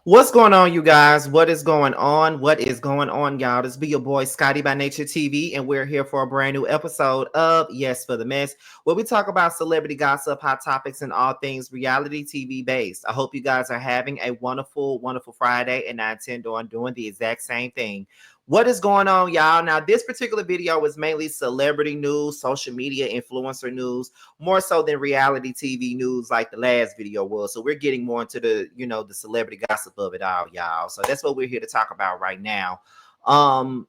What's going on, you guys? What is going on? What is going on, y'all? This be your boy Scotty by Nature TV, and we're here for a brand new episode of Yes for the Mess, where we talk about celebrity gossip, hot topics, and all things reality TV based. I hope you guys are having a wonderful, wonderful Friday, and I intend on doing the exact same thing. What is going on, y'all? Now, this particular video is mainly celebrity news, social media influencer news, more so than reality TV news like the last video was. So we're getting more into the celebrity gossip of it all, y'all. So that's what we're here to talk about right now. Um,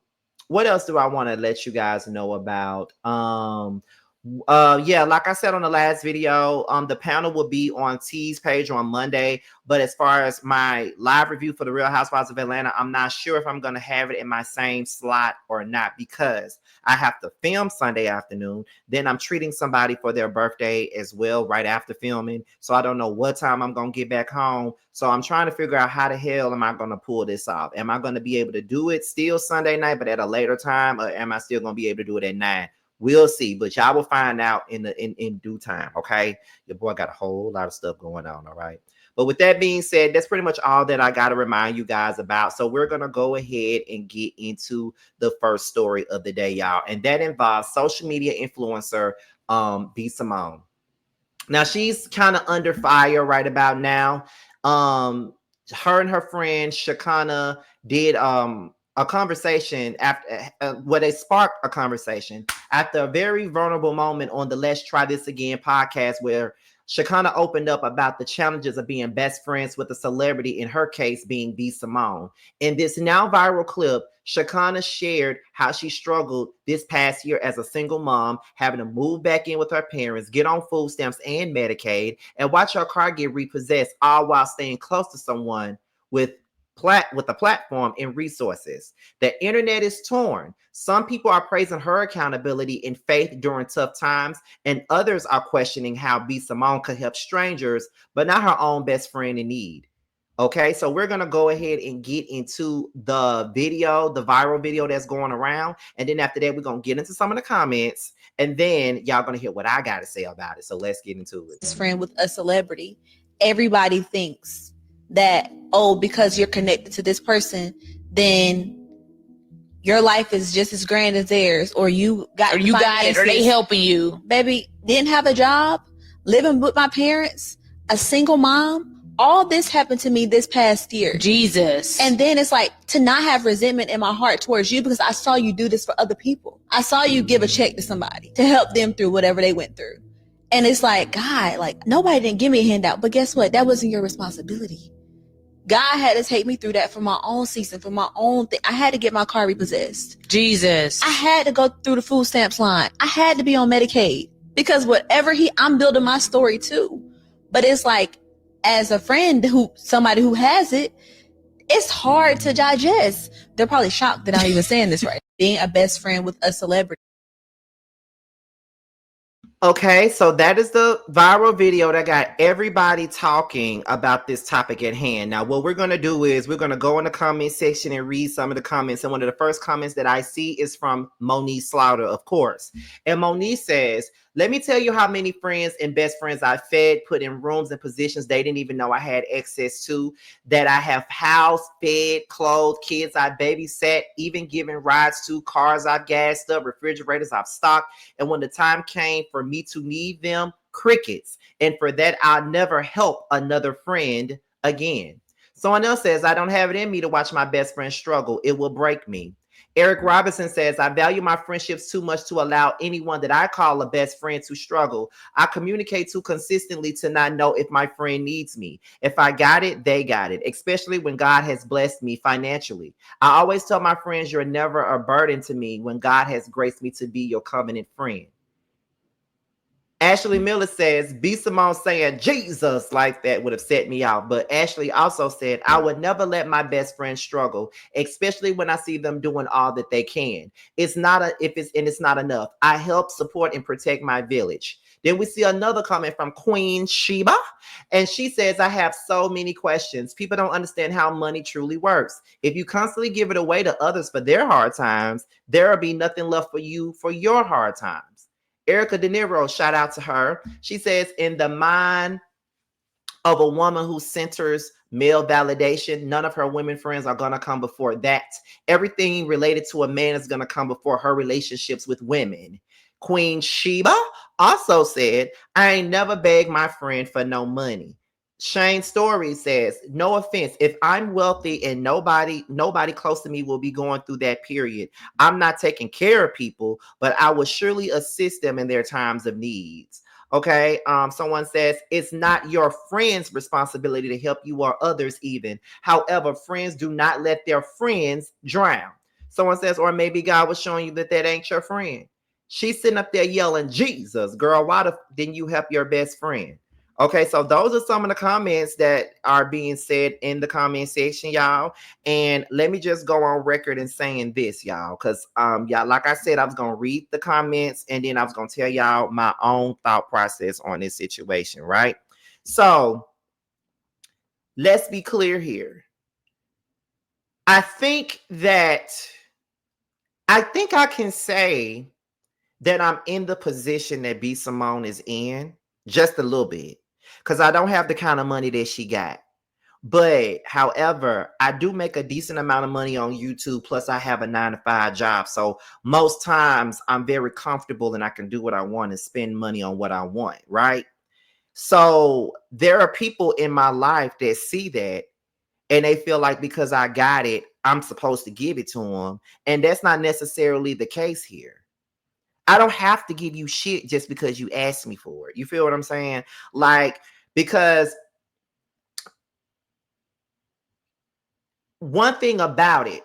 what else do I want to let you guys know about? Yeah, like I said on the last video, the panel will be on T's page on Monday. But as far as my live review for the Real Housewives of Atlanta, I'm not sure if I'm going to have it in my same slot or not, because I have to film Sunday afternoon. Then I'm treating somebody for their birthday as well right after filming. So I don't know what time I'm going to get back home. So I'm trying to figure out how the hell am I going to pull this off? Am I going to be able to do it still Sunday night, but at a later time? Or am I still going to be able to do it at 9? We'll see, but y'all will find out in due time, okay? Your boy got a whole lot of stuff going on, all right? But with that being said, that's pretty much all that I got to remind you guys about. So we're going to go ahead and get into the first story of the day, y'all. And that involves social media influencer B. Simone. Now, she's kind of under fire right about now. Her and her friend Shakana did a conversation after where they sparked a conversation after a very vulnerable moment on the Let's Try This Again podcast, where Shakana opened up about the challenges of being best friends with a celebrity, in her case being B. Simone. In this now viral clip, Shakana shared how she struggled this past year as a single mom, having to move back in with her parents, get on food stamps and Medicaid, and watch her car get repossessed, all while staying close to someone with a platform and resources. The internet is torn. Some people are praising her accountability and faith during tough times, and others are questioning how B. Simone could help strangers, but not her own best friend in need. Okay, so we're gonna go ahead and get into the video, the viral video that's going around, and then after that, we're gonna get into some of the comments, and then y'all gonna hear what I gotta say about it. So let's get into it. Best friend with a celebrity, everybody thinks that, oh, because you're connected to this person, then your life is just as grand as theirs, or you got it, or they helping you. Baby, didn't have a job, living with my parents, a single mom. All this happened to me this past year. Jesus. And then it's like, to not have resentment in my heart towards you, because I saw you do this for other people. I saw you give a check to somebody to help them through whatever they went through. And it's like, God, like, nobody didn't give me a handout. But guess what? That wasn't your responsibility. God had to take me through that for my own season, for my own thing. I had to get my car repossessed. Jesus. I had to go through the food stamps line. I had to be on Medicaid, because whatever I'm building my story too. But it's like, as a friend, somebody who has it, it's hard to digest. They're probably shocked that I'm even saying this right. Being a best friend with a celebrity. Okay, so that is the viral video that got everybody talking about this topic at hand. Now, what we're going to do is we're going to go in the comment section and read some of the comments. And one of the first comments that I see is from Monique Slaughter, of course. And Monique says, let me tell you how many friends and best friends I fed, put in rooms and positions they didn't even know I had access to, that I have housed, fed, clothed, kids I babysat, even given rides to, cars I've gassed up, refrigerators I've stocked. And when the time came for me to need them, crickets. And for that, I'll never help another friend again. Someone else says, I don't have it in me to watch my best friend struggle. It will break me. Eric Robinson says, I value my friendships too much to allow anyone that I call a best friend to struggle. I communicate too consistently to not know if my friend needs me. If I got it, they got it, especially when God has blessed me financially. I always tell my friends, you're never a burden to me when God has graced me to be your covenant friend. Ashley Miller says, B. Simone saying Jesus like that would have set me out. But Ashley also said, I would never let my best friend struggle, especially when I see them doing all that they can. It's not enough. I help, support, and protect my village. Then we see another comment from Queen Sheba, and she says, I have so many questions. People don't understand how money truly works. If you constantly give it away to others for their hard times, there will be nothing left for you for your hard times. Erica De Niro, shout out to her. She says, in the mind of a woman who centers male validation. None of her women friends are going to come before that. Everything related to a man is going to come before her relationships with women. Queen Sheba also said, I ain't never begged my friend for no money. Shane Story says, no offense, if I'm wealthy and nobody close to me will be going through that period, I'm not taking care of people, but I will surely assist them in their times of needs. Okay. Someone says it's not your friend's responsibility to help you or others even. However, friends do not let their friends drown. Someone says, or maybe God was showing you that ain't your friend. She's sitting up there yelling, Jesus, girl, why didn't you help your best friend? Okay, so those are some of the comments that are being said in the comment section, y'all. And let me just go on record and saying this, y'all, because y'all, like I said, I was gonna read the comments and then I was gonna tell y'all my own thought process on this situation, right? So let's be clear here. I think I can say that I'm in the position that B Simone is in, just a little bit, because I don't have the kind of money that she got. But however, I do make a decent amount of money on YouTube. Plus I have a 9-to-5 job. So most times I'm very comfortable and I can do what I want and spend money on what I want. Right. So there are people in my life that see that and they feel like because I got it, I'm supposed to give it to them. And that's not necessarily the case here. I don't have to give you shit just because you asked me for it. You feel what I'm saying? Like, because one thing about it,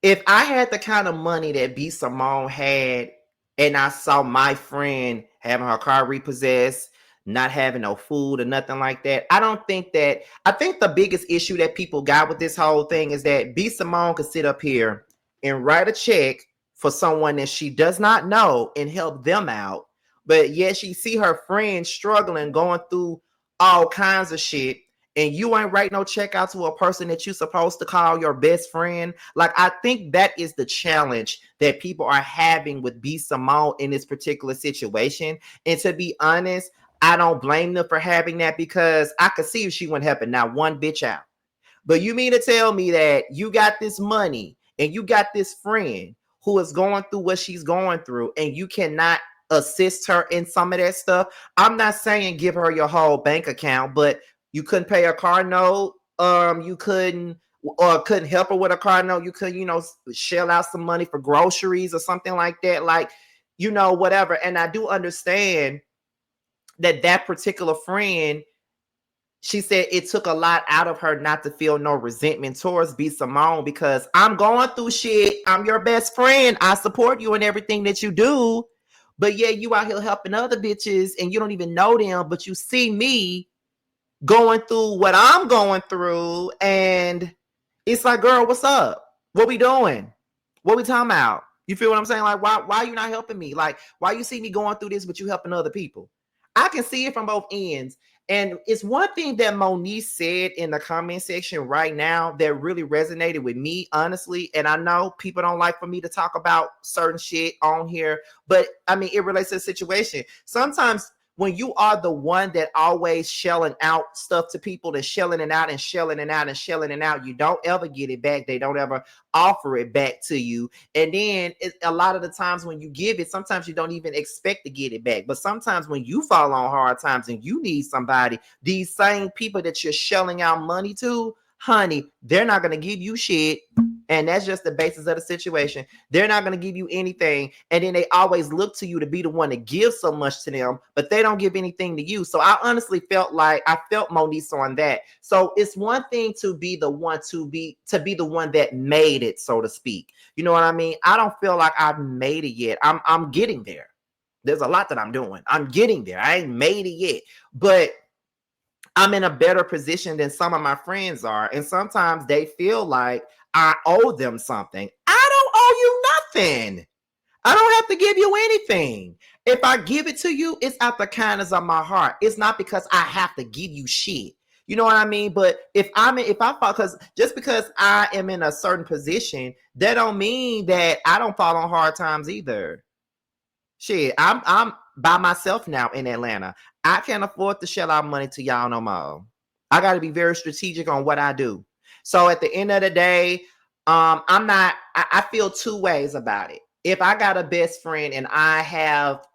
if I had the kind of money that B Simone had and I saw my friend having her car repossessed, not having no food or nothing like that, I think the biggest issue that people got with this whole thing is that B Simone could sit up here and write a check for someone that she does not know and help them out. But yet she see her friends struggling, going through all kinds of shit, and you ain't write no check out to a person that you're supposed to call your best friend. Like, I think that is the challenge that people are having with B Simone in this particular situation. And to be honest, I don't blame them for having that, because I could see if she wasn't helping not one bitch out. But you mean to tell me that you got this money and you got this friend who is going through what she's going through and you cannot assist her in some of that stuff? I'm not saying give her your whole bank account, but you couldn't pay a car note. You couldn't help her with a car note. You could, shell out some money for groceries or something like that. Like, whatever. And I do understand that particular friend, she said it took a lot out of her not to feel no resentment towards B Simone, because I'm going through shit. I'm your best friend. I support you in everything that you do. But yeah, you out here helping other bitches and you don't even know them, but you see me going through what I'm going through. And it's like, girl, what's up? What we doing? What we talking about? You feel what I'm saying? Like, why you not helping me? Like, why you see me going through this, but you helping other people? I can see it from both ends. And it's one thing that Monique said in the comment section right now that really resonated with me, honestly. And I know people don't like for me to talk about certain shit on here, but I mean, it relates to the situation. Sometimes when you are the one that always shelling out stuff to people and shelling it out and shelling it out and shelling it out, you don't ever get it back. They don't ever offer it back to you. And then a lot of the times when you give it, sometimes you don't even expect to get it back. But sometimes when you fall on hard times and you need somebody, these same people that you're shelling out money to, honey, they're not going to give you shit. And that's just the basis of the situation. They're not going to give you anything. And then they always look to you to be the one to give so much to them, but they don't give anything to you. So I honestly felt Monique on that. So it's one thing to be the one the one that made it, so to speak. You know what I mean? I don't feel like I've made it yet. I'm getting there. There's a lot that I'm doing. I'm getting there. I ain't made it yet, but I'm in a better position than some of my friends are. And sometimes they feel like I owe them something. I don't owe you nothing. I don't have to give you anything. If I give it to you, it's out the kindness of my heart. It's not because I have to give you shit. You know what I mean? But just because I am in a certain position, that don't mean that I don't fall on hard times either. Shit, I'm by myself now in Atlanta. I can't afford to shell out money to y'all no more. I got to be very strategic on what I do. So at the end of the day, I feel two ways about it. If I got a best friend and I have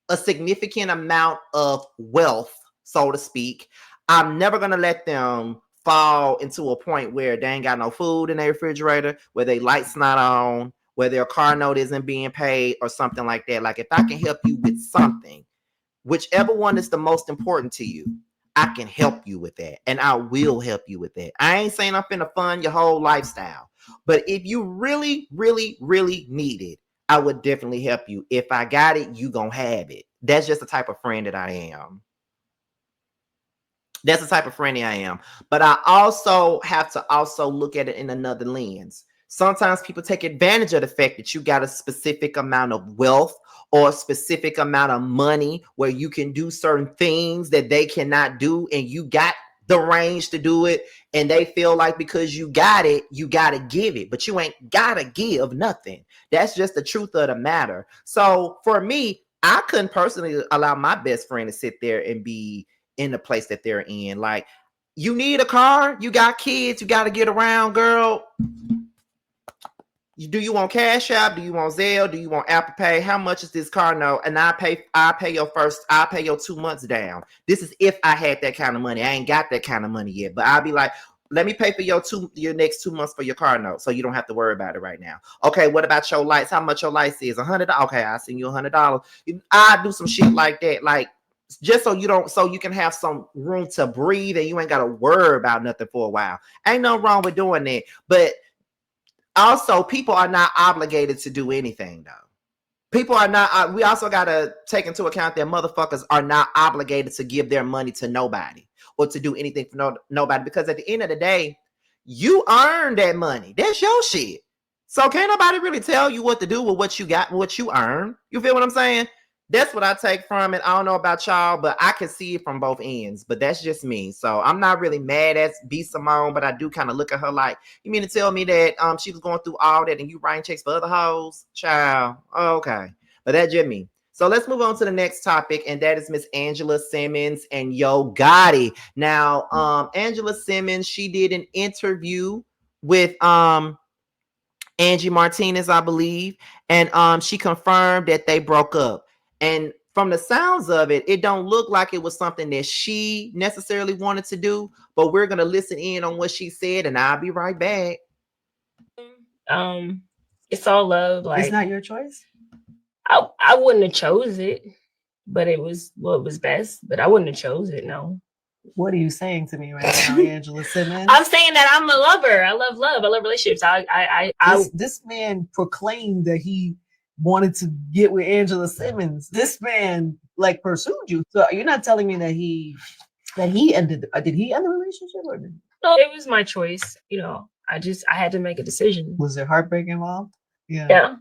a significant amount of wealth, so to speak, I'm never going to let them fall into a point where they ain't got no food in their refrigerator, where their lights not on, where their car note isn't being paid or something like that. Like if I can help you with something, whichever one is the most important to you, I can help you with that. And I will help you with that. I ain't saying I'm finna fund your whole lifestyle. But if you really, really, really need it, I would definitely help you. If I got it, you gonna have it. That's just the type of friend that I am. That's the type of friend I am. But I also have to also look at it in another lens. Sometimes people take advantage of the fact that you got a specific amount of wealth or a specific amount of money where you can do certain things that they cannot do, and you got the range to do it, and they feel like because you got it, you got to give it, but you ain't got to give nothing. That's just the truth of the matter. So for me, I couldn't personally allow my best friend to sit there and be in the place that they're in. Like, you need a car, you got kids, you got to get around, girl. Do you want Cash App? Do you want Zelle? Do you want Apple Pay? How much is this car note? And I'll pay your 2 months down. This is if I had that kind of money. I ain't got that kind of money yet, but I'll be like, let me pay for your next 2 months for your car note, so you don't have to worry about it right now. Okay, what about your lights? How much your lights is? $100. Okay, I'll send you $100. I do some shit like that, like just so you can have some room to breathe and you ain't got to worry about nothing for a while. Ain't no wrong with doing that, but also people are not obligated to do anything though. People are not. We also got to take into account that motherfuckers are not obligated to give their money to nobody or to do anything for nobody, because at the end of the day, you earn that money. That's your shit. So can't nobody really tell you what to do with what you got, what you earn. You feel what I'm saying? That's what I take from it. I don't know about y'all, but I can see it from both ends. But that's just me. So I'm not really mad at B Simone, but I do kind of look at her like, you mean to tell me that she was going through all that and you writing checks for other hoes? Child. Oh, okay. But that's just me. So let's move on to the next topic, and that is Miss Angela Simmons and Yo Gotti. Now, Angela Simmons, she did an interview with Angie Martinez, I believe, and she confirmed that they broke up. And from the sounds of it, it don't look like it was something that she necessarily wanted to do, but we're gonna listen in on what she said, and I'll be right back. It's all love. Like, it's not your choice. I wouldn't have chose it, but it was what was best. But I wouldn't have chose it. No. What are you saying to me right now, Angela Simmons? I'm saying that I'm a lover. I love love. I love relationships. This man proclaimed that he wanted to get with Angela Simmons. This man like pursued you. So you're not telling me that he ended. Did he end the relationship or did? No, it was my choice. I had to make a decision. Was there heartbreak involved? Yeah.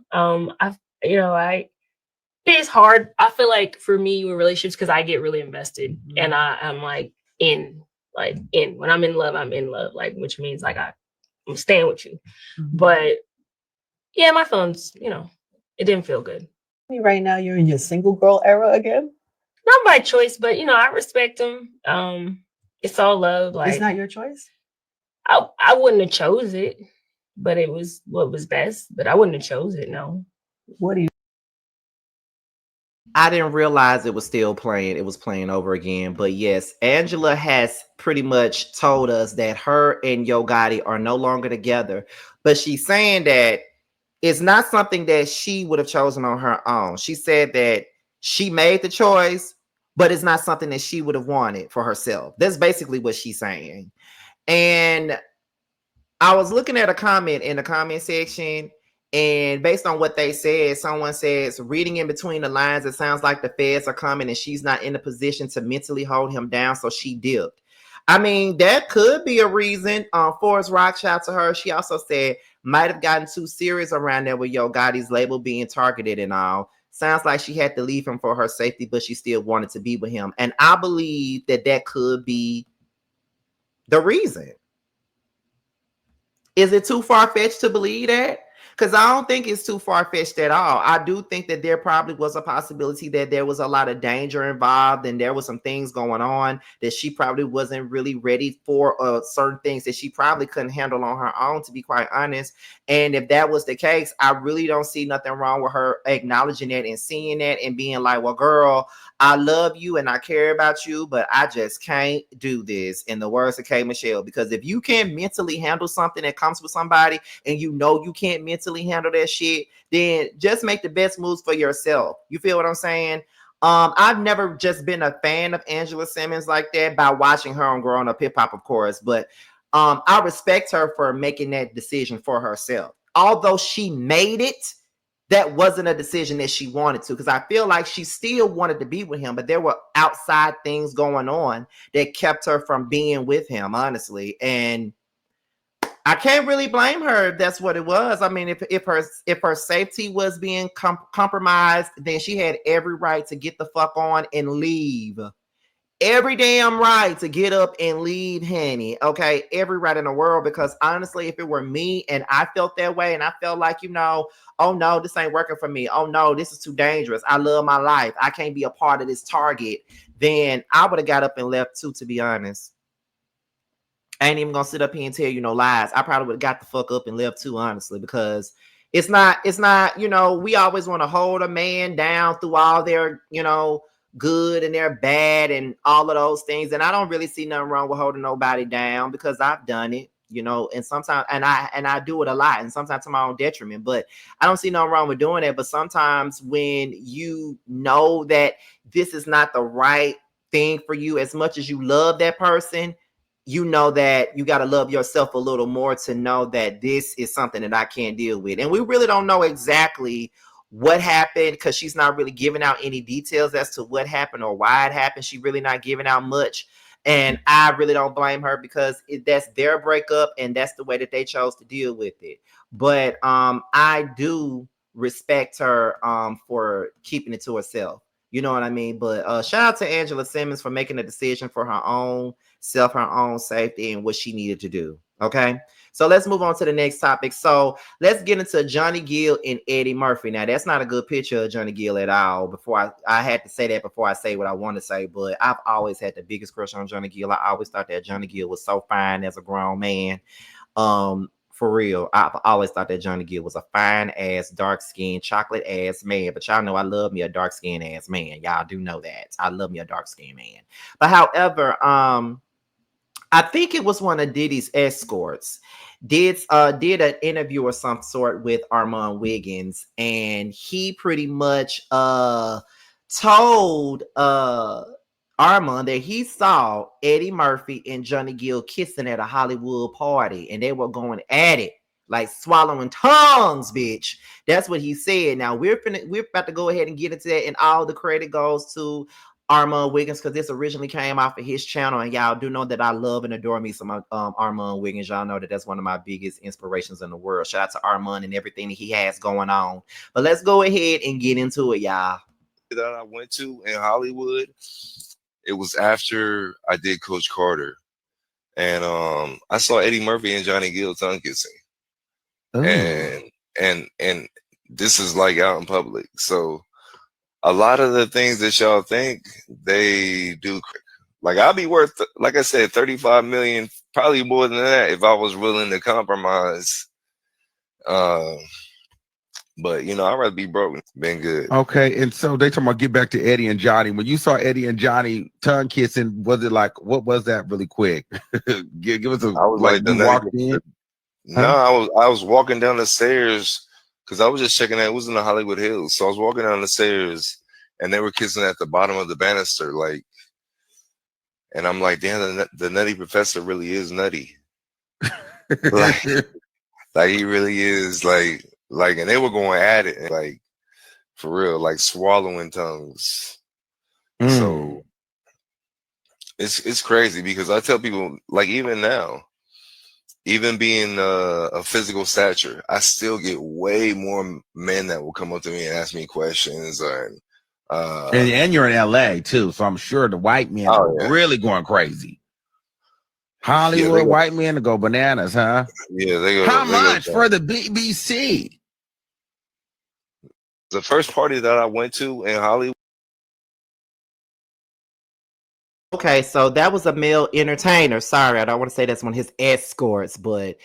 It's hard. I feel like for me with relationships, because I get really invested, and I'm like in. When I'm in love, I'm in love. Like, which means like I'm staying with you. But yeah, my feelings, it didn't feel good. Right now, you're in your single girl era again. Not by choice, but I respect him. It's all love. Like, it's not your choice. I wouldn't have chose it, but it was what was best. But I wouldn't have chose it. No. What do you? I didn't realize it was still playing. It was playing over again. But yes, Angela has pretty much told us that her and Yo Gotti are no longer together. But she's saying that it's not something that she would have chosen on her own. She said that she made the choice, but it's not something that she would have wanted for herself. That's basically what she's saying. And I was looking at a comment in the comment section, and based on what they said, someone says, reading in between the lines, it sounds like the feds are coming and she's not in a position to mentally hold him down, so she dipped. I mean, that could be a reason. Forrest Rock, shout to her. She also said, might have gotten too serious around there with Yo Gotti's label being targeted and all. Sounds like she had to leave him for her safety, but she still wanted to be with him. And I believe that could be the reason. Is it too far-fetched to believe that? Because I don't think it's too far-fetched at all. I do think that there probably was a possibility that there was a lot of danger involved and there was some things going on that she probably wasn't really ready for, certain things that she probably couldn't handle on her own, to be quite honest. And if that was the case, I really don't see nothing wrong with her acknowledging that and seeing that and being like, well, girl, I love you and I care about you, but I just can't do this, in the words of K. Michelle. Because if you can't mentally handle something that comes with somebody and you know you can't mentally handle that shit, then just make the best moves for yourself. You feel what I'm saying? I've never just been a fan of Angela Simmons like that by watching her on Growing Up Hip Hop, of course, but I respect her for making that decision for herself. Although she made it, that wasn't a decision that she wanted to, because I feel like she still wanted to be with him, but there were outside things going on that kept her from being with him, honestly. And I can't really blame her if that's what it was. I mean, if her safety was being compromised, then she had every right to get the fuck on and leave. Every damn right to get up and leave, honey. Okay, every right in the world. Because honestly, if it were me and I felt that way and I felt like, oh no, this ain't working for me. Oh no, this is too dangerous. I love my life. I can't be a part of this target. Then I would have got up and left too, to be honest. I ain't even gonna sit up here and tell you no lies. I probably would have got the fuck up and left too, honestly, because it's not, we always want to hold a man down through all their, good and their bad and all of those things. And I don't really see nothing wrong with holding nobody down, because I've done it, and sometimes, and I do it a lot, and sometimes to my own detriment, but I don't see nothing wrong with doing it. But sometimes when you know that this is not the right thing for you, as much as you love that person, you know that you got to love yourself a little more to know that this is something that I can't deal with. And we really don't know exactly what happened, because she's not really giving out any details as to what happened or why it happened. She really not giving out much. And I really don't blame her, because that's their breakup and that's the way that they chose to deal with it. But I do respect her for keeping it to herself. You know what I mean? But shout out to Angela Simmons for making a decision for her own self, her own safety, and what she needed to do. Okay. So let's move on to the next topic. So let's get into Johnny Gill and Eddie Murphy. Now, that's not a good picture of Johnny Gill at all. Before I had to say that before I say what I want to say, but I've always had the biggest crush on Johnny Gill. I always thought that Johnny Gill was so fine as a grown man. For real, I've always thought that Johnny Gill was a fine ass, dark skinned, chocolate ass man. But y'all know I love me a dark skinned ass man. Y'all do know that. I love me a dark skinned man. But however, I think it was one of Diddy's escorts did an interview or some sort with Armand Wiggins, and he pretty much told Armand that he saw Eddie Murphy and Johnny Gill kissing at a Hollywood party, and they were going at it like swallowing tongues, bitch. That's what he said. Now we're about to go ahead and get into that, and all the credit goes to Armand Wiggins, because this originally came off of his channel, and y'all do know that I love and adore me some Armand Wiggins. Y'all know that that's one of my biggest inspirations in the world. Shout out to Armand and everything that he has going on. But let's go ahead and get into it, y'all. That I went to in Hollywood, it was after I did Coach Carter, and I saw Eddie Murphy and Johnny Gill tongue kissing, and this is like out in public, so a lot of the things that y'all think they do, like I'll be worth, like I said, 35 million, probably more than that if I was willing to compromise. But I'd rather be broke than good. Okay, and so they talking about get back to Eddie and Johnny. When you saw Eddie and Johnny tongue kissing, was it like, what was that really quick? give us a, I was like you walked in? No, I was walking down the stairs because I was just checking out. It was in the Hollywood Hills, so I was walking down the stairs and they were kissing at the bottom of the banister, like, and I'm like, damn, the Nutty Professor really is nutty. like he really is, like, and they were going at it, like, for real, like swallowing tongues. So it's crazy, because I tell people, like, even now, even being a physical stature, I still get way more men that will come up to me and ask me questions, and you're in LA too, so I'm sure the white men are really going crazy. Hollywood white men to go bananas, huh? Yeah, they go. How much for the BBC? The first party that I went to in Hollywood. Okay, so that was a male entertainer. Sorry, I don't want to say that's one of his escorts, but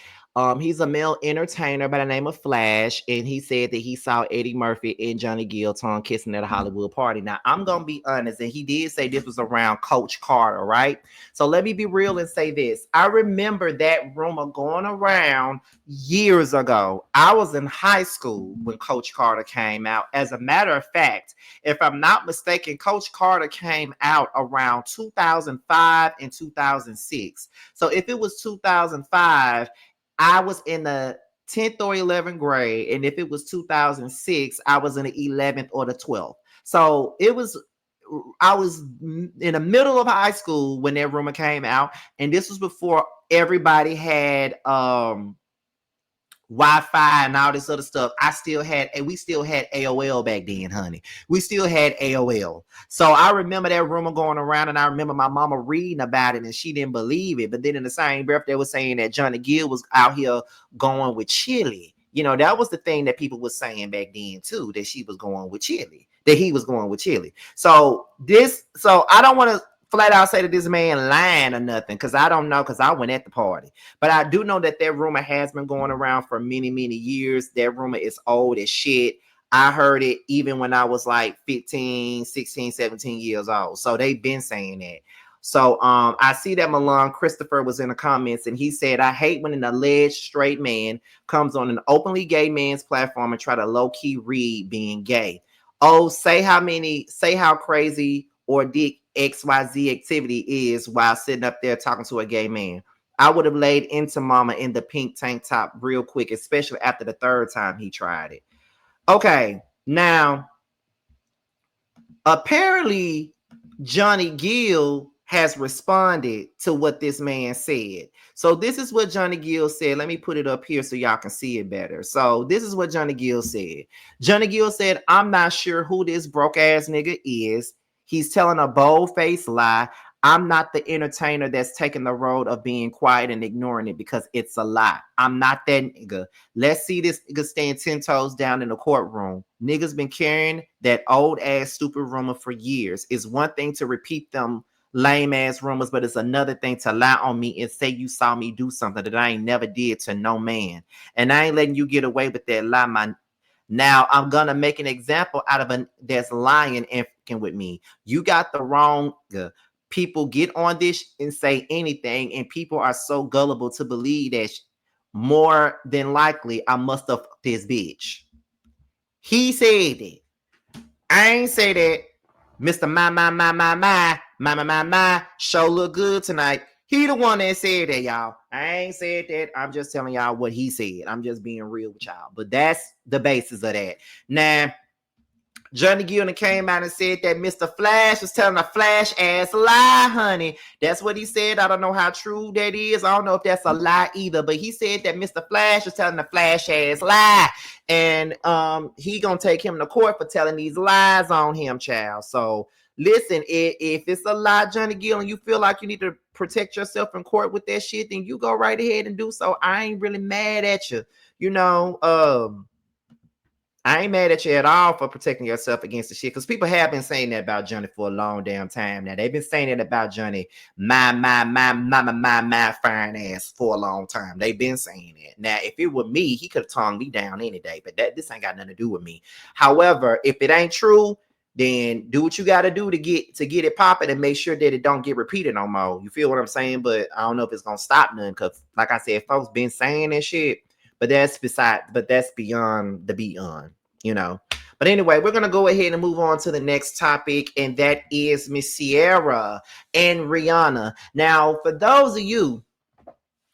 he's a male entertainer by the name of Flash, and he said that he saw Eddie Murphy and Johnny Gill tongue kissing at a Hollywood party. Now, I'm gonna be honest, and he did say this was around Coach Carter, right? So let me be real and say this. I remember that rumor going around years ago. I was in high school when Coach Carter came out. As a matter of fact, if I'm not mistaken, Coach Carter came out around 2005 and 2006. So if it was 2005, I was in the 10th or 11th grade. And if it was 2006, I was in the 11th or the 12th. So I was in the middle of high school when that rumor came out. And this was before everybody had Wi-Fi and all this other stuff. We still had AOL back then, honey. We still had AOL. So I remember that rumor going around, and I remember my mama reading about it, and she didn't believe it. But then in the same breath, they were saying that Johnny Gill was out here going with Chili. You know, that was the thing that people were saying back then too, that she was going with Chili, that he was going with Chili. So I don't want to flat out say that this man lying or nothing, because I don't know, because I went at the party. But I do know that rumor has been going around for many, many years. That rumor is old as shit. I heard it even when I was like 15, 16, 17 years old. So they've been saying that. So I see that Milan Christopher was in the comments, and he said, I hate when an alleged straight man comes on an openly gay man's platform and try to low-key read being gay. Oh, say how crazy or dick XYZ activity is while sitting up there talking to a gay man. I would have laid into mama in the pink tank top real quick, especially after the third time he tried it. Okay, now, apparently Johnny Gill has responded to what this man said. So this is what Johnny Gill said. Let me put it up here so y'all can see it better. So this is what Johnny Gill said. Johnny Gill said, I'm not sure who this broke ass nigga is. He's telling a bold-faced lie. I'm not the entertainer that's taking the road of being quiet and ignoring it because it's a lie. I'm not that nigga. Let's see this nigga stand 10 toes down in the courtroom. Niggas been carrying that old ass stupid rumor for years. It's one thing to repeat them lame ass rumors, but it's another thing to lie on me and say you saw me do something that I ain't never did to no man. And I ain't letting you get away with that lie, man. Now I'm gonna make an example out of a that's lying and fucking with me. You got the wrong people get on this and say anything, and people are so gullible to believe that more than likely I must have fucked this bitch. He said it. I ain't say that. Mr. My, show look good tonight. He the one that said that, y'all. I ain't said that. I'm just telling y'all what he said. I'm just being real with y'all. But that's the basis of that. Now, Johnny Gill came out and said that Mr. Flash was telling a flash ass lie, honey. That's what he said. I don't know how true that is. I don't know if that's a lie either, but he said that Mr. Flash was telling a flash ass lie. And he gonna take him to court for telling these lies on him, child. So listen, if it's a lie, Johnny Gill, and you feel like you need to protect yourself in court with that shit, then you go right ahead and do so. I ain't really mad at you. You know, I ain't mad at you at all for protecting yourself against the shit, because people have been saying that about Johnny for a long damn time now. They've been saying it about Johnny, my fine ass for a long time. They've been saying it. Now, if it were me, he could have tongued me down any day, but this ain't got nothing to do with me. However, if it ain't true, then do what you got to do to get it popping and make sure that it don't get repeated no more. You feel what I'm saying? But I don't know if it's gonna stop none, because like I said, folks been saying that shit. But that's beyond the beyond, you know. But anyway, we're gonna go ahead and move on to the next topic, and that is Miss Ciara and Rihanna. Now, for those of you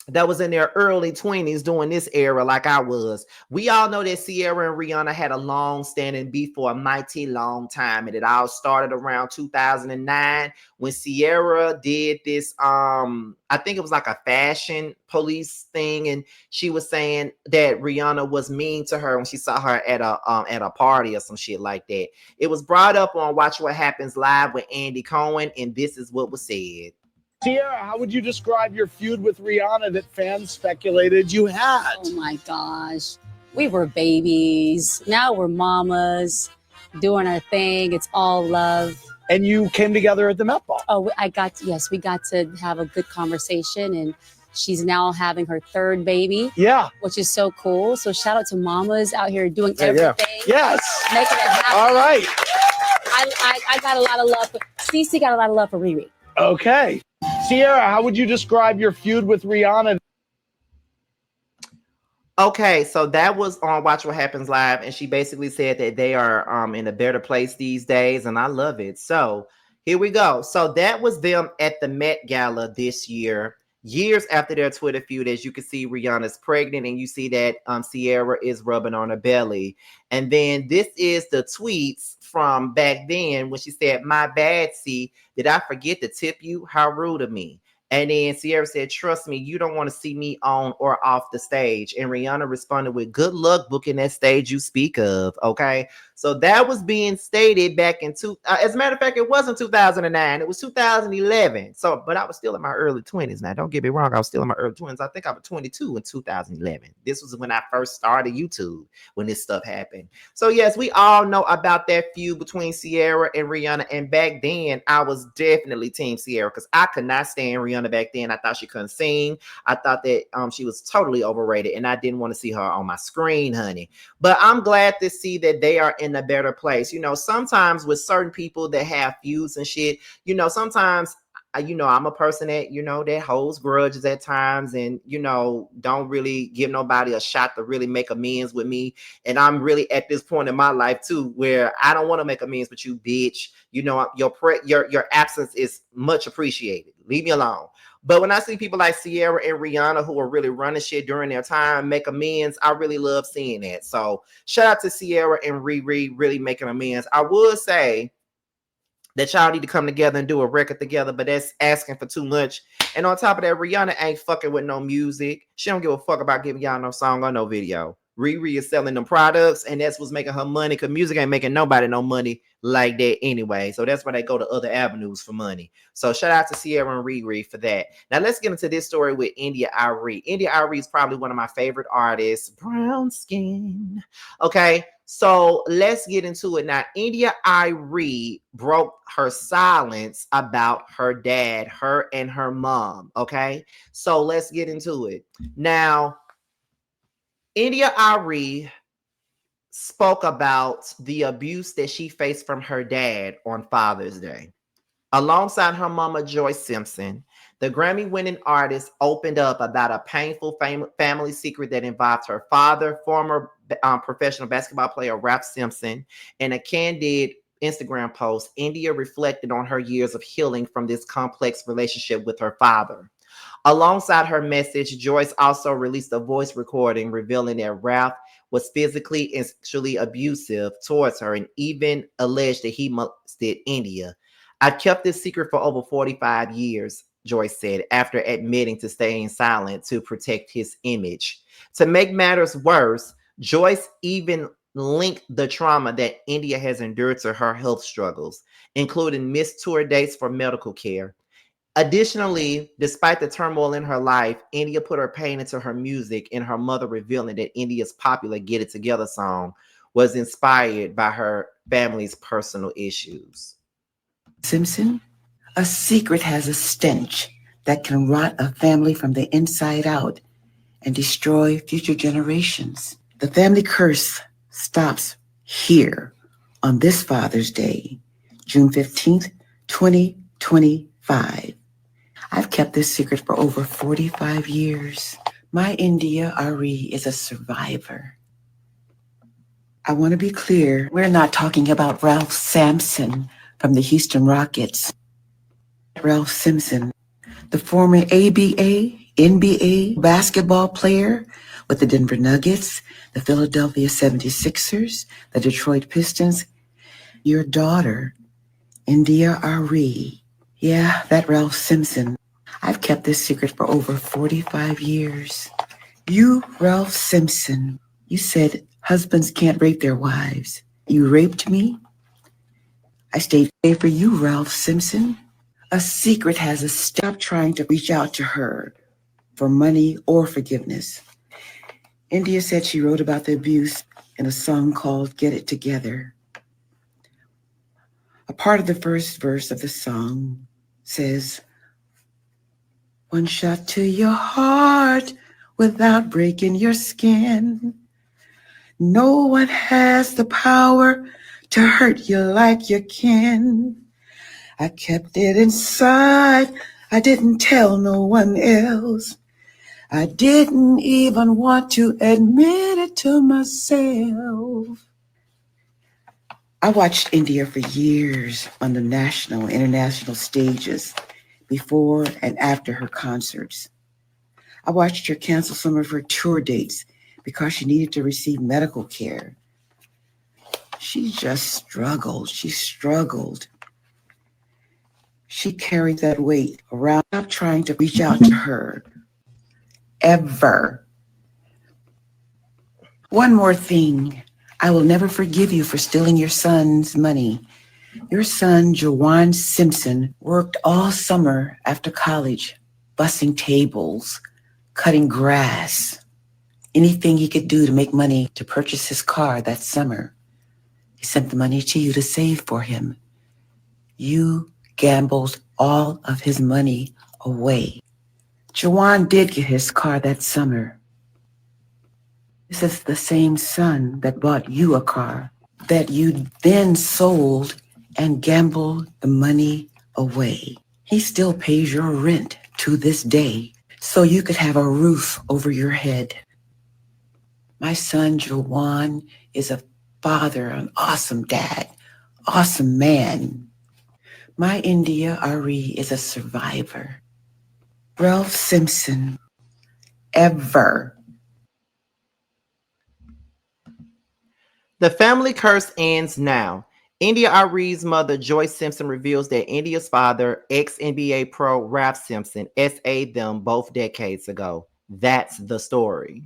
that was in their early 20s during this era, like I was, we all know that Ciara and Rihanna had a long-standing beef for a mighty long time, and it all started around 2009 when Ciara did this. I think it was like a fashion police thing, and she was saying that Rihanna was mean to her when she saw her at a party or some shit like that. It was brought up on Watch What Happens Live with Andy Cohen, and this is what was said. Ciara, how would you describe your feud with Rihanna that fans speculated you had? Oh my gosh. We were babies. Now we're mamas, doing our thing. It's all love. And you came together at the Met Ball. Oh, we got to have a good conversation, and she's now having her third baby. Yeah. Which is so cool. So shout out to mamas out here doing everything. Yes. Making it happen. All right. I got a lot of love. Cece got a lot of love for Riri. Okay. Ciara, how would you describe your feud with Rihanna? Okay, so that was on Watch What Happens Live, and she basically said that they are in a better place these days, and I love it. So here we go. So that was them at the Met Gala this year, years after their Twitter feud. As you can see, Rihanna's pregnant, and you see that Ciara is rubbing on her belly. And then this is the tweets from back then when she said, "My bad, C. Did I forget to tip you? How rude of me." And then Ciara said, "Trust me, you don't want to see me on or off the stage." And Rihanna responded with, "Good luck booking that stage you speak of." Okay. So that was being stated back in as a matter of fact, it wasn't 2009, it was 2011. So, but I was still in my early 20s. Now, don't get me wrong, I was still in my early 20s. I think I was 22 in 2011. This was when I first started YouTube, when this stuff happened. So, yes, we all know about that feud between Ciara and Rihanna. And back then, I was definitely Team Ciara because I could not stand Rihanna back then. I thought she couldn't sing. I thought that she was totally overrated, and I didn't want to see her on my screen, honey. But I'm glad to see that they are in a better place. You know, sometimes with certain people that have feuds and shit, you know, sometimes, you know, I'm a person that, you know, that holds grudges at times and, you know, don't really give nobody a shot to really make amends with me. And I'm really at this point in my life too, where I don't want to make amends with you, bitch. You know, your absence is much appreciated. Leave me alone. But when I see people like Ciara and Rihanna who are really running shit during their time, make amends, I really love seeing that. So shout out to Ciara and Riri really making amends. I would say that y'all need to come together and do a record together, but that's asking for too much. And on top of that, Rihanna ain't fucking with no music. She don't give a fuck about giving y'all no song or no video. Riri is selling them products, and that's what's making her money, because music ain't making nobody no money like that anyway. So that's why they go to other avenues for money. So shout out to Ciara and Riri for that. Now let's get into this story with India.Arie. India.Arie is probably one of my favorite artists. Brown skin. Okay, so let's get into it now. India.Arie broke her silence about her dad, her and her mom. Okay, so let's get into it now. India.Arie spoke about the abuse that she faced from her dad on Father's Day. Alongside her mama, Joyce Simpson, the Grammy-winning artist opened up about a painful family secret that involved her father, former professional basketball player Ralph Simpson. In a candid Instagram post, India reflected on her years of healing from this complex relationship with her father. Alongside her message, Joyce also released a voice recording revealing that Ralph was physically and sexually abusive towards her and even alleged that he molested India. "I kept this secret for over 45 years, Joyce said, after admitting to staying silent to protect his image. To make matters worse, Joyce even linked the trauma that India has endured to her health struggles, including missed tour dates for medical care. Additionally, despite the turmoil in her life, India put her pain into her music, and her mother revealing that India's popular Get It Together song was inspired by her family's personal issues." Simpson, a secret has a stench that can rot a family from the inside out and destroy future generations. The family curse stops here on this Father's Day, June 15th, 2025. I've kept this secret for over 45 years. My India.Arie is a survivor. I want to be clear, we're not talking about Ralph Sampson from the Houston Rockets. Ralph Simpson, the former ABA, NBA basketball player with the Denver Nuggets, the Philadelphia 76ers, the Detroit Pistons. Your daughter, India.Arie. Yeah, that Ralph Simpson. I've kept this secret for over 45 years. You, Ralph Simpson, you said husbands can't rape their wives. You raped me. I stayed for you, Ralph Simpson. A secret has a stop trying to reach out to her for money or forgiveness. India said she wrote about the abuse in a song called Get It Together. A part of the first verse of the song says, "One shot to your heart without breaking your skin. No one has the power to hurt you like your kin. I kept it inside. I didn't tell no one else. I didn't even want to admit it to myself." I watched India for years on the national and international stages before and after her concerts. I watched her cancel some of her tour dates because she needed to receive medical care. She just struggled. She struggled. She carried that weight around. Stop trying to reach out to her. Ever. One more thing. I will never forgive you for stealing your son's money. Your son, Jawan Simpson, worked all summer after college, bussing tables, cutting grass, anything he could do to make money to purchase his car that summer. He sent the money to you to save for him. You gambled all of his money away. Jawan did get his car that summer. This is the same son that bought you a car that you then sold and gambled the money away. He still pays your rent to this day so you could have a roof over your head. My son, Jawan, is a father, an awesome dad, awesome man. My India.Arie is a survivor. Ralph Simpson, ever. The family curse ends now. India.Arie's mother, Joyce Simpson, reveals that India's father, ex-NBA pro Ralph Simpson, SA'd them both decades ago. That's the story.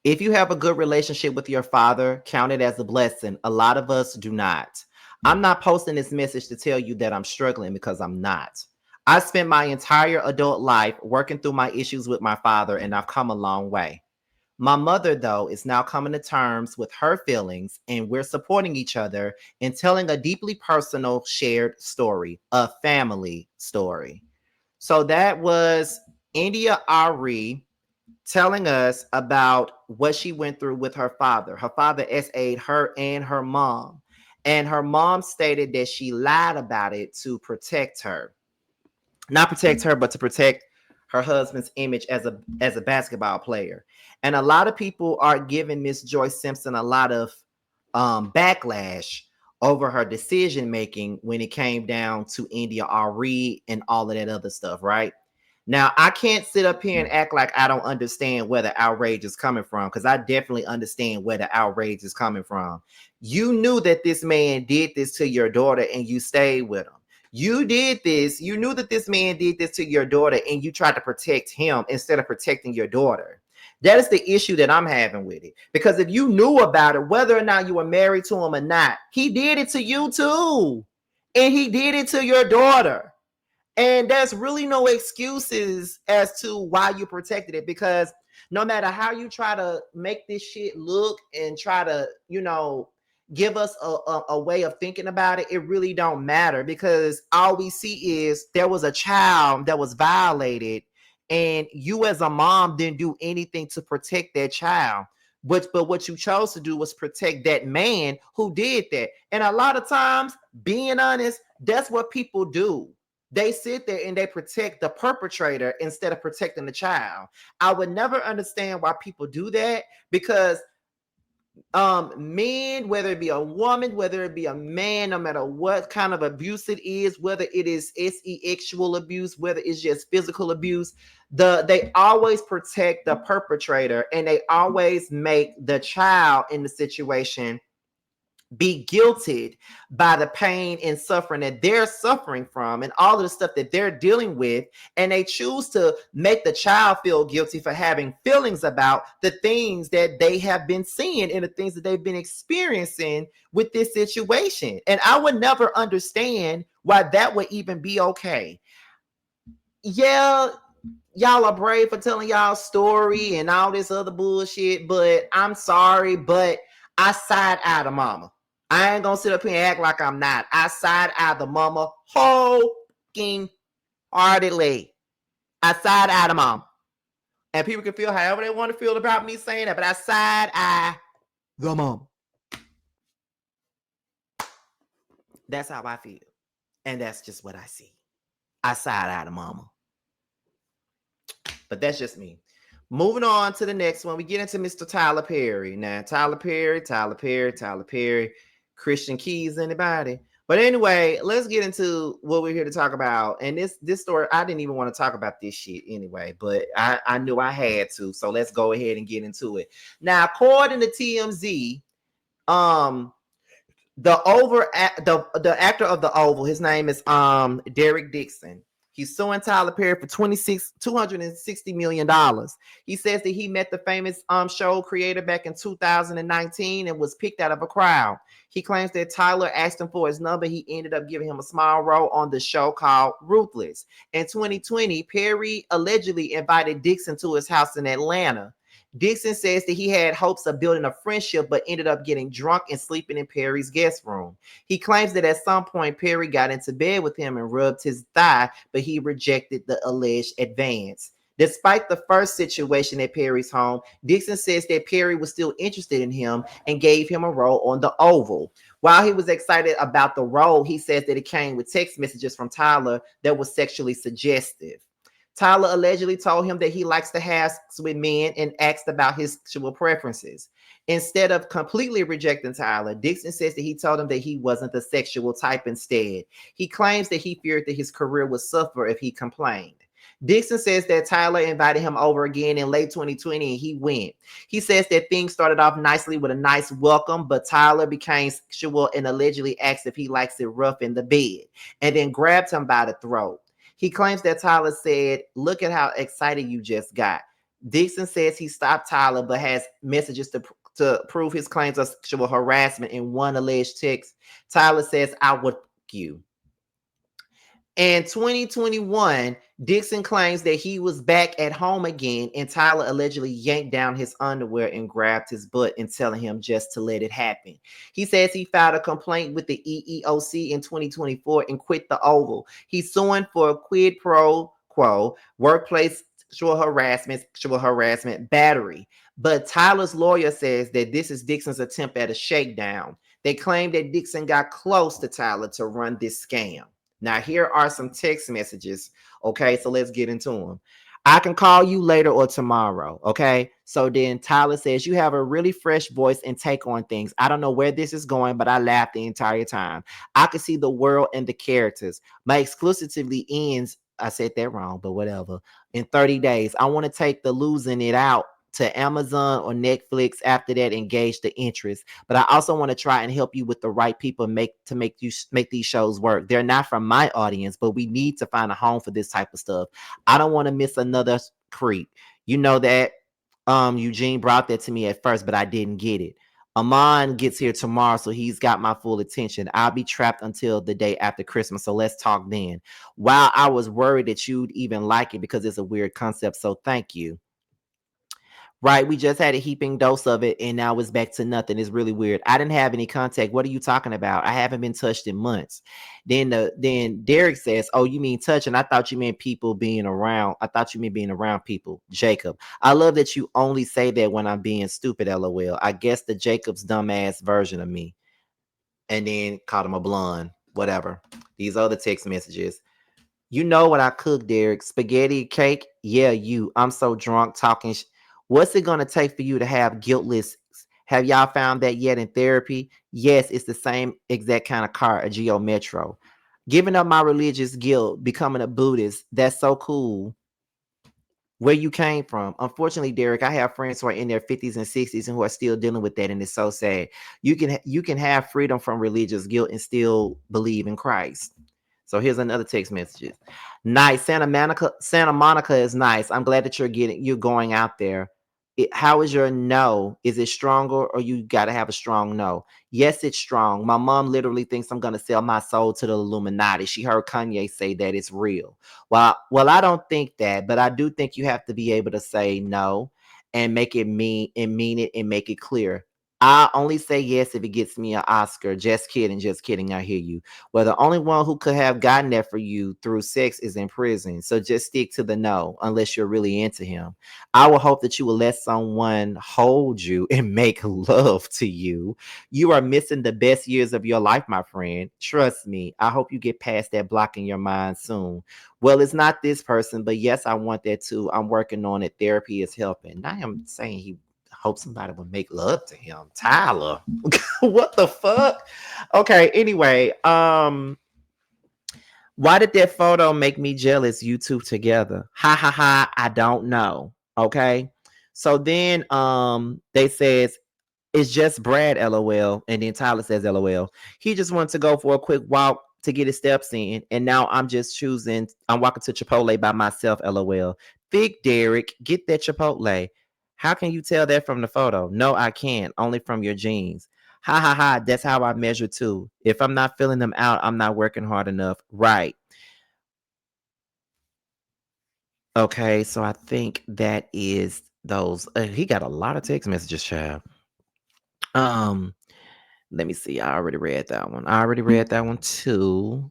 If you have a good relationship with your father, count it as a blessing. A lot of us do not. I'm not posting this message to tell you that I'm struggling, because I'm not. I spent my entire adult life working through my issues with my father, and I've come a long way. My mother, though, is now coming to terms with her feelings, and we're supporting each other and telling a deeply personal shared story, a family story. So that was India.Arie telling us about what she went through with her father. Her father SA'd her and her mom. And her mom stated that she lied about it to protect her. Not protect her, but to protect her husband's image as a basketball player. And a lot of people are giving Miss Joyce Simpson a lot of backlash over her decision making when it came down to India.Arie and all of that other stuff, right? Now, I can't sit up here and act like I don't understand where the outrage is coming from, because I definitely understand where the outrage is coming from. You knew that this man did this to your daughter and you stayed with him. You did this. You knew that this man did this to your daughter and you tried to protect him instead of protecting your daughter. That is the issue that I'm having with it. Because if you knew about it, whether or not you were married to him or not, he did it to you too. And he did it to your daughter. And there's really no excuses as to why you protected it, because no matter how you try to make this shit look and try to, give us a way of thinking about it, it really don't matter, because all we see is there was a child that was violated and you as a mom didn't do anything to protect that child. But what you chose to do was protect that man who did that. And a lot of times, being honest, that's what people do. They sit there and they protect the perpetrator instead of protecting the child. I would never understand why people do that, because men, whether it be a woman, whether it be a man, no matter what kind of abuse it is, whether it is sexual abuse, whether it's just physical abuse, they always protect the perpetrator, and they always make the child in the situation be guilted by the pain and suffering that they're suffering from and all of the stuff that they're dealing with. And they choose to make the child feel guilty for having feelings about the things that they have been seeing and the things that they've been experiencing with this situation. And I would never understand why that would even be okay. Yeah, y'all are brave for telling y'all story and all this other bullshit, but I'm sorry, but I side eye the mama. I ain't gonna sit up here and act like I'm not. I side eye the mama wholeheartedly. I side eye the mama. And people can feel however they want to feel about me saying that, but I side eye the mama. That's how I feel. And that's just what I see. I side eye the mama. But that's just me. Moving on to the next one, we get into Mr. Tyler Perry. Now, Tyler Perry, Christian Keys, anybody? But anyway, let's get into what we're here to talk about. And this story, I didn't even want to talk about this shit anyway, but I knew I had to. So let's go ahead and get into it. Now, according to TMZ, the actor of the Oval, his name is Derek Dixon. He's suing Tyler Perry for $260 million. He says that he met the famous show creator back in 2019 and was picked out of a crowd. He claims that Tyler asked him for his number. He ended up giving him a small role on the show called Ruthless. In 2020, Perry allegedly invited Dixon to his house in Atlanta. Dixon says that he had hopes of building a friendship, but ended up getting drunk and sleeping in Perry's guest room. He claims that at some point Perry got into bed with him and rubbed his thigh, but he rejected the alleged advance. Despite the first situation at Perry's home, Dixon says that Perry was still interested in him and gave him a role on the Oval. While he was excited about the role, he says that it came with text messages from Tyler that was sexually suggestive. Tyler allegedly told him that he likes to have sex with men and asked about his sexual preferences. Instead of completely rejecting Tyler, Dixon says that he told him that he wasn't the sexual type instead. He claims that he feared that his career would suffer if he complained. Dixon says that Tyler invited him over again in late 2020 and he went. He says that things started off nicely with a nice welcome, but Tyler became sexual and allegedly asked if he likes it rough in the bed and then grabbed him by the throat. He claims that Tyler said, "Look at how excited you just got." Dixon says he stopped Tyler, but has messages to prove his claims of sexual harassment. In one alleged text, Tyler says, "I would fuck you." In 2021, Dixon claims that he was back at home again, and Tyler allegedly yanked down his underwear and grabbed his butt and telling him just to let it happen. He says he filed a complaint with the EEOC in 2024 and quit the Oval. He's suing for quid pro quo, workplace sexual harassment, battery. But Tyler's lawyer says that this is Dixon's attempt at a shakedown. They claim that Dixon got close to Tyler to run this scam. Now, here are some text messages. Okay, so let's get into them. "I can call you later or tomorrow." Okay, so then Tyler says, "You have a really fresh voice and take on things. I don't know where this is going, but I laughed the entire time. I could see the world and the characters. My exclusivity ends." I said that wrong, but whatever. "In 30 days. I want to take the losing it out to Amazon or Netflix. After that, engage the interest. But I also want to try and help you with the right people make these shows work. They're not from my audience, but we need to find a home for this type of stuff. I don't want to miss another creep. You know that Eugene brought that to me at first, but I didn't get it. Amon gets here tomorrow, so he's got my full attention. I'll be trapped until the day after Christmas, so let's talk then. While I was worried that you'd even like it because it's a weird concept, so thank you." Right, we just had a heaping dose of it, and now it's back to nothing. It's really weird. "I didn't have any contact. What are you talking about? I haven't been touched in months." Then Derek says, "Oh, you mean touching? I thought you meant people being around. I thought you meant being around people." Jacob, "I love that you only say that when I'm being stupid. LOL. I guess the Jacob's dumbass version of me." And then called him a blonde. Whatever. These other text messages. "You know what I cook, Derek? Spaghetti cake? Yeah, you. I'm so drunk talking. What's it going to take for you to have guiltless? Have y'all found that yet in therapy? Yes, it's the same exact kind of car, a Geo Metro. Giving up my religious guilt, becoming a Buddhist. That's so cool. Where you came from." Unfortunately, Derek, I have friends who are in their 50s and 60s and who are still dealing with that, and it's so sad. You can have freedom from religious guilt and still believe in Christ. So here's another text message. "Nice. Santa Monica is nice. I'm glad that you're going out there. how is your no? Is it stronger or you got to have a strong no? Yes, it's strong. My mom literally thinks I'm going to sell my soul to the Illuminati. She heard Kanye say that it's real. Well, I don't think that, but I do think you have to be able to say no and make it mean it and make it clear. I only say yes if it gets me an Oscar. Just kidding, just kidding. I hear you. Well, the only one who could have gotten that for you through sex is in prison. So just stick to the no unless you're really into him. I would hope that you will let someone hold you and make love to you. You are missing the best years of your life, my friend. Trust me. I hope you get past that block in your mind soon. Well, it's not this person, but yes, I want that too. I'm working on it. Therapy is helping. I am saying he hope somebody would make love to him. Tyler. What the fuck? Okay, anyway, why did that photo make me jealous? You two together. Ha ha ha. I don't know. Okay. So then they says it's just Brad, LOL. And then Tyler says LOL. He just wants to go for a quick walk to get his steps in. And now I'm walking to Chipotle by myself, LOL. Big Derek, get that Chipotle. How can you tell that from the photo? No, I can't. Only from your jeans. Ha ha ha. That's how I measure too. If I'm not filling them out, I'm not working hard enough. Right. Okay, so I think that is those. He got a lot of text messages, child. Um, Let me see. I already read that one. I already read that one too.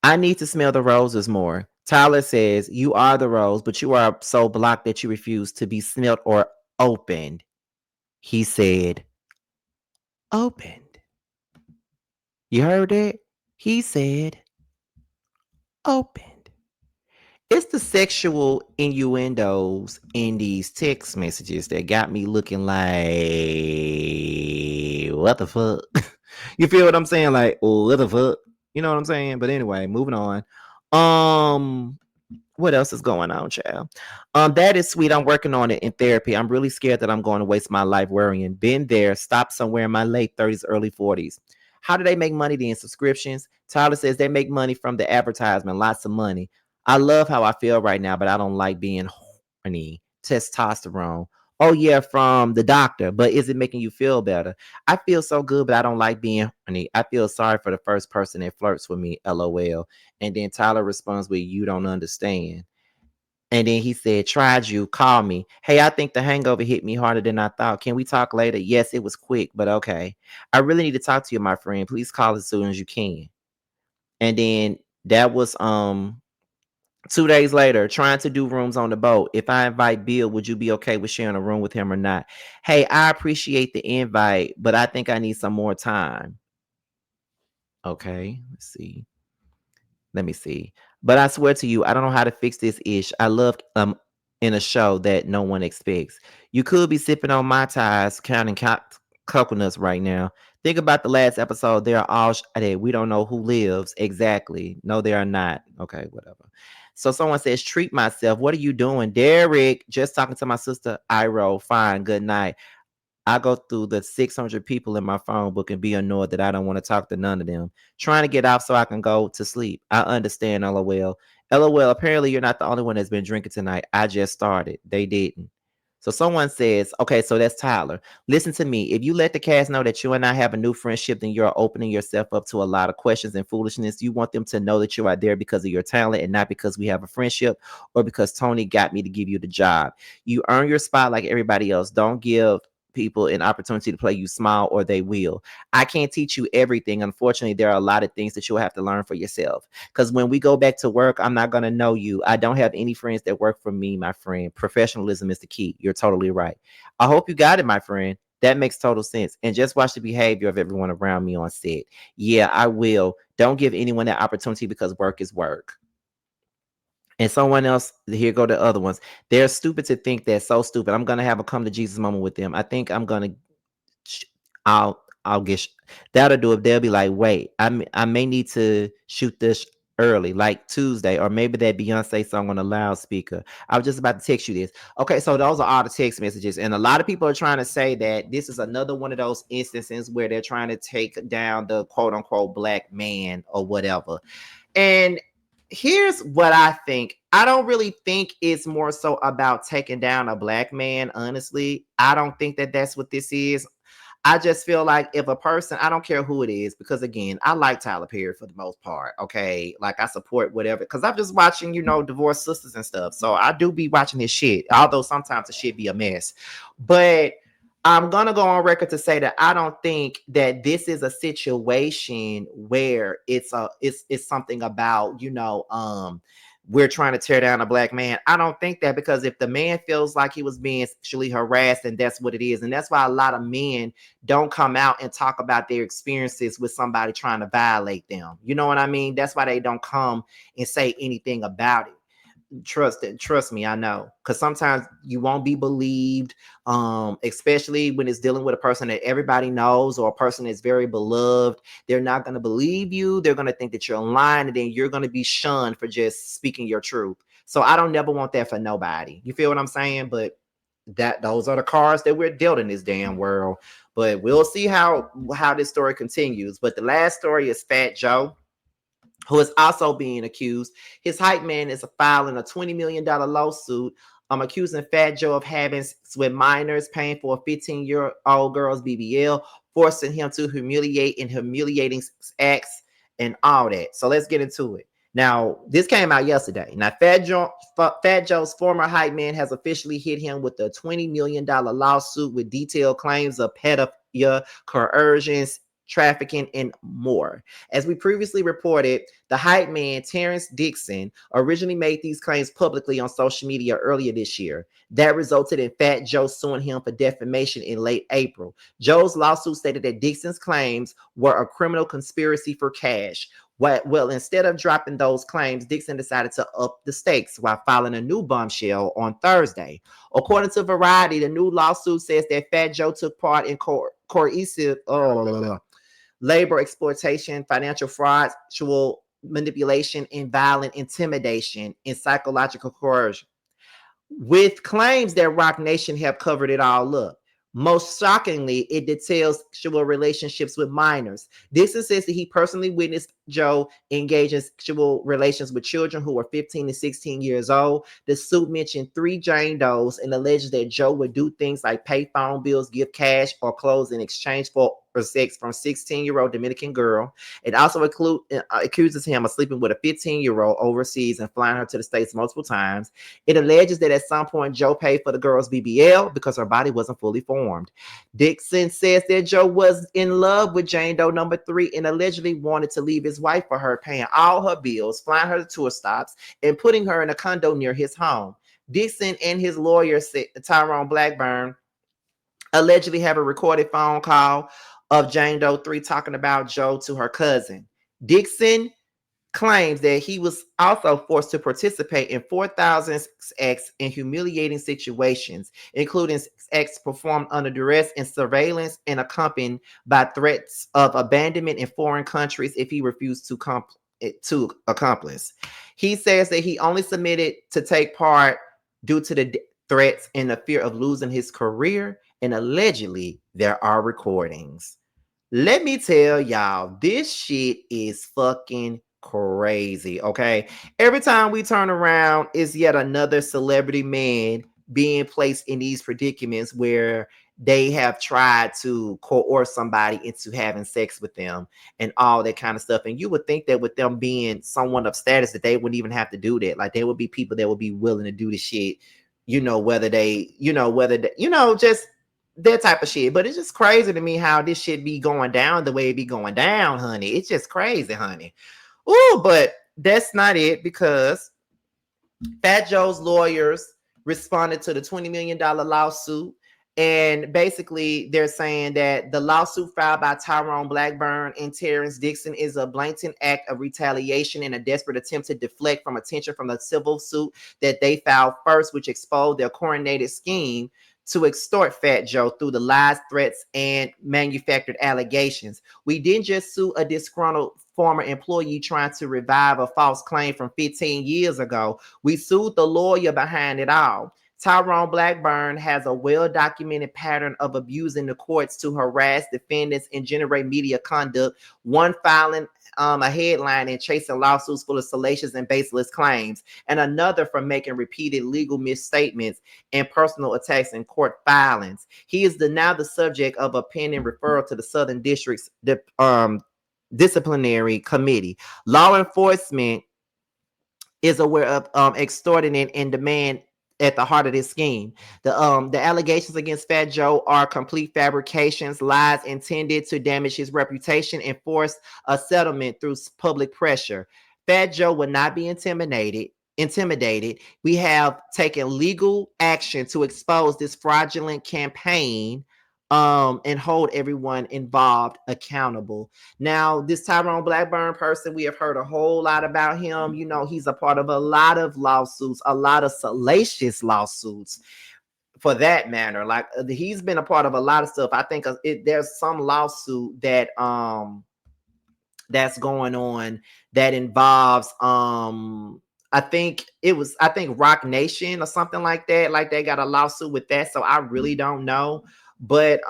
I need to smell the roses more. Tyler says, you are the rose, but you are so blocked that you refuse to be smelled or opened. He said, opened. You heard it? He said, opened. It's the sexual innuendos in these text messages that got me looking like, what the fuck? You feel what I'm saying? Like, what the fuck? You know what I'm saying? But anyway, moving on. What else is going on, child? That is sweet. I'm working on it in therapy. I'm really scared that I'm going to waste my life worrying. Been there, stopped somewhere in my late 30s, early 40s. How do they make money then? Subscriptions? Tyler says they make money from the advertisement, lots of money. I love how I feel right now, but I don't like being horny. Testosterone. Oh yeah, from the doctor, but is it making you feel better? I feel so good, but I don't like being horny. I feel sorry for the first person that flirts with me, LOL. And then Tyler responds with, you don't understand. And then he said, tried you, call me. Hey, I think the hangover hit me harder than I thought. Can we talk later? Yes, it was quick, but okay. I really need to talk to you, my friend. Please call as soon as you can. And then that was 2 days later, trying to do rooms on the boat. If I invite Bill, would you be okay with sharing a room with him or not? Hey, I appreciate the invite, but I think I need some more time. Okay, let's see. Let me see. But I swear to you, I don't know how to fix this ish. I love in a show that no one expects. You could be sipping on my ties, counting coconuts right now. Think about the last episode. They are all we don't know who lives exactly. No, they are not. Okay, whatever. So someone says, treat myself. What are you doing? Derek, just talking to my sister. Iro, fine. Good night. I go through the 600 people in my phone book and be annoyed that I don't want to talk to none of them. Trying to get off so I can go to sleep. I understand, LOL. LOL, apparently you're not the only one that's been drinking tonight. I just started. They didn't. So someone says, okay, so that's Tyler. Listen to me. If you let the cast know that you and I have a new friendship, then you're opening yourself up to a lot of questions and foolishness. You want them to know that you are there because of your talent and not because we have a friendship or because Tony got me to give you the job. You earn your spot like everybody else. Don't give people an opportunity to play you small or they will. I can't teach you everything. Unfortunately, there are a lot of things that you'll have to learn for yourself. Because when we go back to work, I'm not going to know you. I don't have any friends that work for me, my friend. Professionalism is the key. You're totally right. I hope you got it, my friend. That makes total sense. And just watch the behavior of everyone around me on set. Yeah, I will. Don't give anyone that opportunity because work is work. And someone else, here go the other ones. They're stupid to think that. So stupid. I'm gonna have a come to Jesus moment with them. I think I'm gonna I'll get that'll do it. They'll be like, wait, I may need to shoot this early, like Tuesday, or maybe that Beyonce song on the loudspeaker. I was just about to text you this. Okay, so those are all the text messages, and a lot of people are trying to say that this is another one of those instances where they're trying to take down the quote unquote black man or whatever. And here's what I think. I don't really think it's more so about taking down a black man. Honestly, I don't think that that's what this is. I just feel like if a person, I don't care who it is, because again, I like Tyler Perry for the most part. Okay. Like I support whatever, because I'm just watching, divorced sisters and stuff. So I do be watching his shit, although sometimes the shit be a mess. But I'm gonna go on record to say that I don't think that this is a situation where it's something about, we're trying to tear down a black man. I don't think that, because if the man feels like he was being sexually harassed, and that's what it is. And that's why a lot of men don't come out and talk about their experiences with somebody trying to violate them. You know what I mean? That's why they don't come and say anything about it. Trust me, I know, because sometimes you won't be believed, especially when it's dealing with a person that everybody knows, or a person that's very beloved. They're not going to believe you. They're going to think that you're lying, and then you're going to be shunned for just speaking your truth. So I don't never want that for nobody. You feel what I'm saying? But those are the cards that we're dealt in this damn world. But we'll see how this story continues. But the last story is Fat Joe, who is also being accused. His hype man is filing a $20 million lawsuit, accusing Fat Joe of having sex with minors, paying for a 15-year-old girl's BBL, forcing him to humiliating acts, and all that. So let's get into it. Now, this came out yesterday. Now, Fat Joe's former hype man has officially hit him with a $20 million lawsuit with detailed claims of pedophilia, coercion, trafficking, and more. As we previously reported, the hype man, Terrence Dixon, originally made these claims publicly on social media earlier this year. That resulted in Fat Joe suing him for defamation in late April. Joe's lawsuit stated that Dixon's claims were a criminal conspiracy for cash. Well, instead of dropping those claims, Dixon decided to up the stakes while filing a new bombshell on Thursday. According to Variety, the new lawsuit says that Fat Joe took part in coercive labor exploitation, financial fraud, sexual manipulation, and violent intimidation, and psychological coercion, with claims that Rock Nation have covered it all up. Most shockingly, it details sexual relationships with minors. Dixon says that he personally witnessed Joe engage in sexual relations with children who were 15 to 16 years old. The suit mentioned 3 Jane Does and alleges that Joe would do things like pay phone bills, give cash or clothes in exchange for sex from 16-year-old Dominican girl. It also accuses him of sleeping with a 15-year-old overseas and flying her to the States multiple times. It alleges that at some point Joe paid for the girl's BBL because her body wasn't fully formed. Dixon says that Joe was in love with Jane Doe number 3 and allegedly wanted to leave his wife for her, paying all her bills, flying her to tour stops, and putting her in a condo near his home. Dixon and his lawyer, Tyrone Blackburn, allegedly have a recorded phone call of Jane Doe 3 talking about Joe to her cousin. Dixon claims that he was also forced to participate in 4,000 acts in humiliating situations, including acts performed under duress and surveillance and accompanied by threats of abandonment in foreign countries if he refused to accomplice. He says that he only submitted to take part due to the threats and the fear of losing his career, and allegedly there are recordings. Let me tell y'all, this shit is fucking crazy, okay? Every time we turn around, is yet another celebrity man being placed in these predicaments where they have tried to coerce somebody into having sex with them and all that kind of stuff. And you would think that with them being someone of status that they wouldn't even have to do that. Like there would be people that would be willing to do the shit, just that type of shit. But it's just crazy to me how this shit be going down the way it be going down, honey. It's just crazy, honey. Oh, but that's not it, because Fat Joe's lawyers responded to the $20 million lawsuit. And basically, they're saying that the lawsuit filed by Tyrone Blackburn and Terrence Dixon is a blatant act of retaliation and a desperate attempt to deflect from attention from the civil suit that they filed first, which exposed their coordinated scheme to extort Fat Joe through the lies, threats, and manufactured allegations. We didn't just sue a disgruntled former employee trying to revive a false claim from 15 years ago. We sued the lawyer behind it all. Tyrone Blackburn has a well-documented pattern of abusing the courts to harass defendants and generate media conduct, one filing a headline and chasing lawsuits full of salacious and baseless claims, and another for making repeated legal misstatements and personal attacks in court filings. He is now the subject of a pending referral to the Southern District's disciplinary committee. Law enforcement is aware of extortion and demand at the heart of this scheme. The allegations against Fat Joe are complete fabrications, lies intended to damage his reputation and force a settlement through public pressure. Fat Joe will not be intimidated. We have taken legal action to expose this fraudulent campaign and hold everyone involved accountable. Now, this Tyrone Blackburn person, we have heard a whole lot about him. You know, he's a part of a lot of lawsuits, a lot of salacious lawsuits for that matter. Like he's been a part of a lot of stuff. I think there's some lawsuit that that's going on that involves I think Rock Nation or something like that. Like they got a lawsuit with that. So I really don't know. But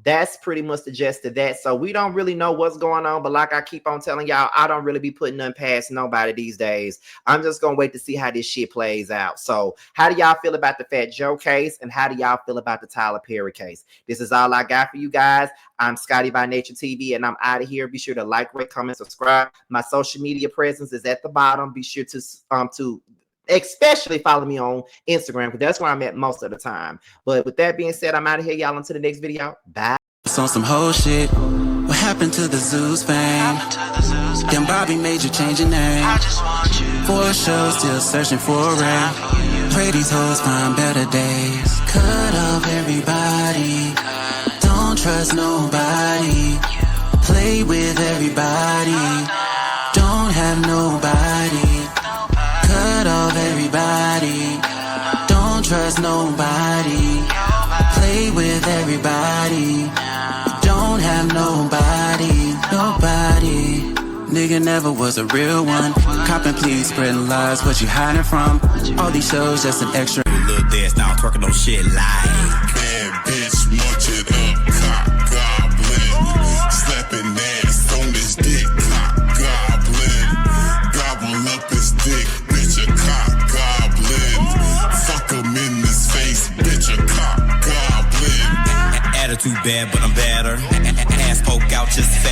that's pretty much the gist of that. So we don't really know what's going on. But like I keep on telling y'all, I don't really be putting nothing past nobody these days. I'm just gonna wait to see how this shit plays out. So how do y'all feel about the Fat Joe case? And how do y'all feel about the Tyler Perry case? This is all I got for you guys. I'm Scotty by Nature TV, and I'm out of here. Be sure to like, rate, comment, subscribe. My social media presence is at the bottom. Be sure to especially follow me on Instagram, because that's where I'm at most of the time. But with that being said, I'm out of here, y'all. Until the next video. Bye. On some whole shit. What happened to the Zeus fame? Then Bobby made you change your name. For a show, still searching for a ring. Pray these hoes find better days. Cut off everybody. Don't trust nobody. Play with everybody. Don't have nobody. Cut off everybody. Don't trust nobody. Play with everybody. Don't have nobody. Nigga never was a real one. Copping, please, spreading lies. What you hiding from? All these shows just an extra. Little dance now, twerking on shit like bad bitch, munch it up, cock goblin. Slapping ass on this dick, cock goblin. Gobble up his dick, bitch, a cock goblin. Fuck him in his face, bitch, a cock goblin. Attitude bad, but I'm better. Ass poke out just fat.